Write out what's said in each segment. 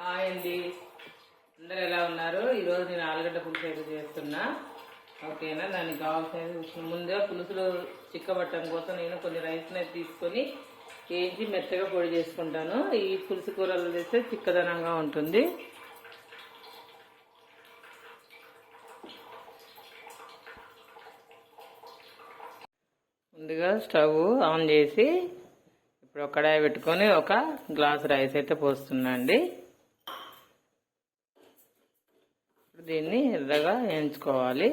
Hi అండి, అందరు ఎలా ఉన్నారు? ఈరోజు నేను ఆలుగడ్డ పులుసు అయితే చేస్తున్నా. ఓకేనా? దానికి కావాల్సిన ముందుగా పులుసులు చిక్కబట్టడం కోసం నేను కొన్ని రైస్ని తీసుకొని వేయించి మెత్తగా పొడి చేసుకుంటాను. ఈ పులుసు కూరలు చేస్తే చిక్కదనంగా ఉంటుంది. ముందుగా స్టవ్ ఆన్ చేసి ఇప్పుడు ఒక కడాయి పెట్టుకొని ఒక గ్లాస్ రైస్ అయితే పోస్తున్నా అండి. దీన్ని ఎర్రగా వేయించుకోవాలి.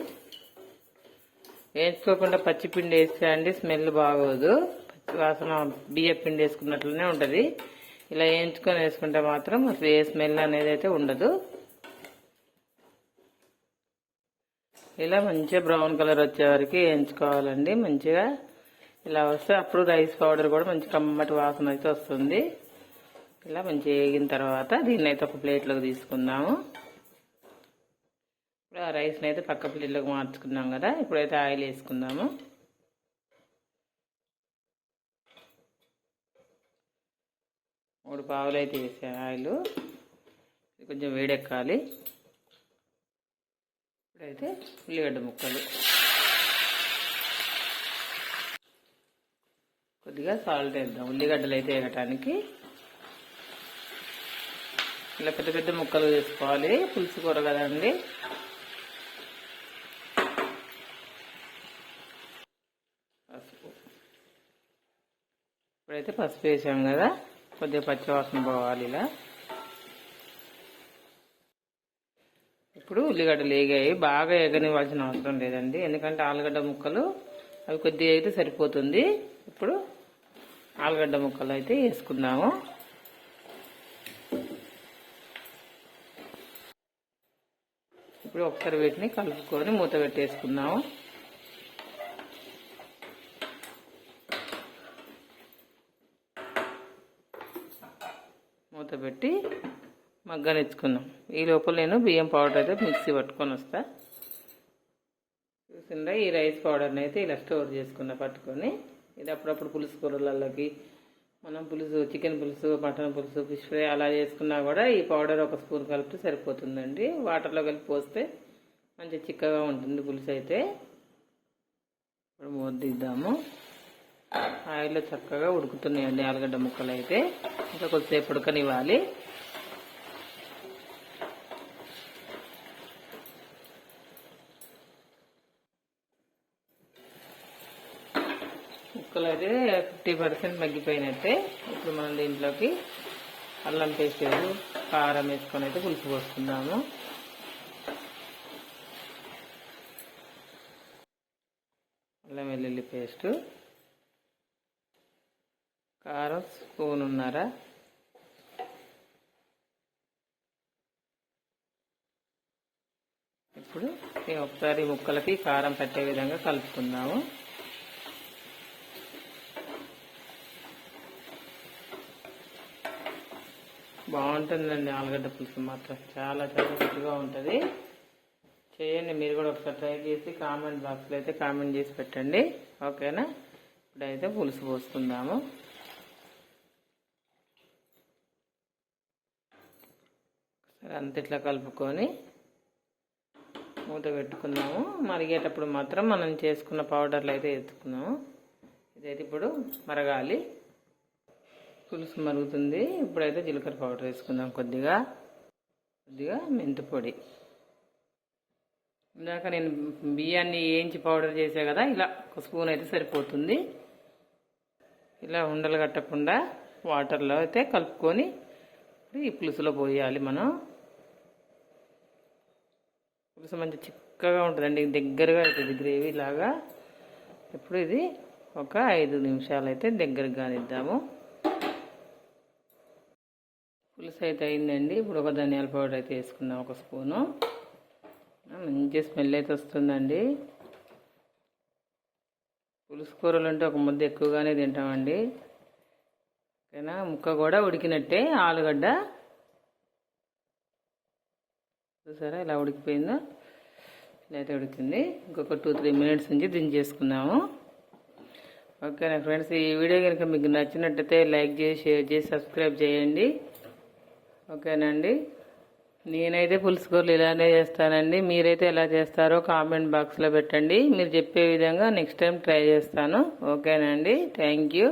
వేయించుకోకుండా పచ్చిపిండి వేస్తే అండి స్మెల్ బాగోదు, పచ్చి వాసన బియ్య పిండి వేసుకున్నట్లనే ఉంటుంది. ఇలా వేయించుకొని వేసుకుంటే మాత్రం అసలు ఏ స్మెల్ అనేది అయితే ఉండదు. ఇలా మంచిగా బ్రౌన్ కలర్ వచ్చే వరకు వేయించుకోవాలండి. మంచిగా ఇలా వస్తే అప్పుడు రైస్ పౌడర్ కూడా మంచి కమ్మటి వాసన అయితే వస్తుంది. ఇలా మంచిగా వేగిన తర్వాత దీన్ని అయితే ఒక ప్లేట్లోకి తీసుకుందాము. ఇప్పుడు ఆ రైస్ని అయితే పక్క ప్లేట్లోకి మార్చుకున్నాం కదా. ఇప్పుడైతే ఆయిల్ వేసుకుందాము. మూడు పావులు అయితే వేసే ఆయిల్ కొంచెం వేడెక్కాలి. ఇప్పుడైతే ఉల్లిగడ్డ ముక్కలు, కొద్దిగా సాల్ట్ వేద్దాం ఉల్లిగడ్డలు అయితే వేయటానికి. ఇలా పెద్ద పెద్ద ముక్కలు వేసుకోవాలి, పులుసు కూర కదండి. పసుపు, ఇప్పుడైతే పసుపు వేసాం కదా, కొద్దిగా పచ్చివాసన పోవాలి. ఇలా ఇప్పుడు ఉల్లిగడ్డలు వేగాయి. బాగా వేగనివ్వాల్సిన అవసరం లేదండి, ఎందుకంటే ఆలుగడ్డ ముక్కలు అవి కొద్దిగా అయితే సరిపోతుంది. ఇప్పుడు ఆలుగడ్డ ముక్కలు అయితే వేసుకుందాము. ఇప్పుడు ఒకసారి వీటిని కలుపుకొని మూత పెట్టేసుకుందాము. మూత పెట్టి మగ్గనిచ్చుకుందాం. ఈ లోపల నేను బియ్యం పౌడర్ అయితే మిక్సీ పట్టుకొని వస్తా. చూసిందా, ఈ రైస్ పౌడర్ని అయితే ఇలా స్టోర్ చేసుకున్నా పట్టుకొని. ఇది అప్పుడప్పుడు పులుసు కూరలకి, మనం పులుసు చికెన్ పులుసు, మటన్ పులుసు, ఫిష్ ఫ్రై అలా చేసుకున్నా కూడా ఈ పౌడర్ ఒక స్పూన్ కలిపితే సరిపోతుందండి. వాటర్లో కలిపి పోస్తే మంచి చిక్కగా ఉంటుంది పులుసు అయితే. ఇప్పుడు మూత తీద్దాము. ఆయిల్లో చక్కగా ఉడుకుతున్నాయండి ఆలుగడ్డ ముక్కలు అయితే. ఇంకా కొద్దిసేపు ఉడకనివ్వాలి. ముక్కలు అయితే 50% మగ్గిపోయినట్టే. ఇప్పుడు మనం దీంట్లోకి అల్లం పేస్ట్, కారం వేసుకొని అయితే పులుసు పోసుకుందాము. అల్లం వెల్లుల్లి పేస్టు, కారం స్పూనున్నర, ఇప్పుడు ఒకసారి ముక్కలకి కారం పట్టే విధంగా కలుపుకుందాము. బాగుంటుందండి ఆలుగడ్డ పులుసు మాత్రం, చాలా చాలా రుచిగా ఉంటుంది. చేయండి మీరు కూడా, ఒకసారి ట్రై చేసి కామెంట్ బాక్స్లో అయితే కామెంట్ చేసి పెట్టండి. ఓకేనా? ఇప్పుడైతే పులుసు పోసుకుందాము. సరే, అంత ఇట్లా కలుపుకొని మూత పెట్టుకుందాము. మరిగేటప్పుడు మాత్రం మనం చేసుకున్న పౌడర్లు అయితే వేసుకున్నాము. ఇదైతే ఇప్పుడు మరగాలి. పులుసు మరుగుతుంది. ఇప్పుడైతే జీలకర్ర పౌడర్ వేసుకుందాం, కొద్దిగా మెంతి పొడి. ఇందాక నేను బియ్యాన్ని వేయించి పౌడర్ చేసా కదా, ఇలా ఒక స్పూన్ అయితే సరిపోతుంది. ఇలా ఉండలు కట్టకుండా వాటర్లో అయితే కలుపుకొని ఈ పులుసులో పోయాలి మనం. పులుసు మంచి చిక్కగా ఉంటుందండి, దగ్గరగా అవుతుంది గ్రేవీ లాగా. ఇప్పుడు ఇది ఒక 5 నిమిషాలు అయితే దగ్గరగా కానిద్దాము. పులుసు అయితే అయిందండి. ఇప్పుడు ఒక ధనియాల పౌడర్ అయితే వేసుకుందాం, ఒక స్పూను. మంచి స్మెల్ అయితే వస్తుందండి. పులుసు కూరలు అంటే ఒక ముద్ద ఎక్కువగానే తింటామండి. ఓకేనా? ముక్క కూడా ఉడికినట్టే. ఆలుగడ్డ చూసారా ఇలా ఉడికిపోయిందో? ఇలా అయితే ఉడికింది. ఇంకొక 2-3 మినిట్స్ నుంచి దించేసుకుందాము. ఓకేనా ఫ్రెండ్స్, ఈ వీడియో కనుక మీకు నచ్చినట్టయితే లైక్ చేసి, షేర్ చేసి, సబ్స్క్రైబ్ చేయండి. ఓకేనండి. నేనైతే పులుసు కూరలు ఇలానే చేస్తానండి. మీరైతే ఎలా చేస్తారో కామెంట్ బాక్స్లో పెట్టండి. మీరు చెప్పే విధంగా నెక్స్ట్ టైం ట్రై చేస్తాను. ఓకేనండి. Thank you.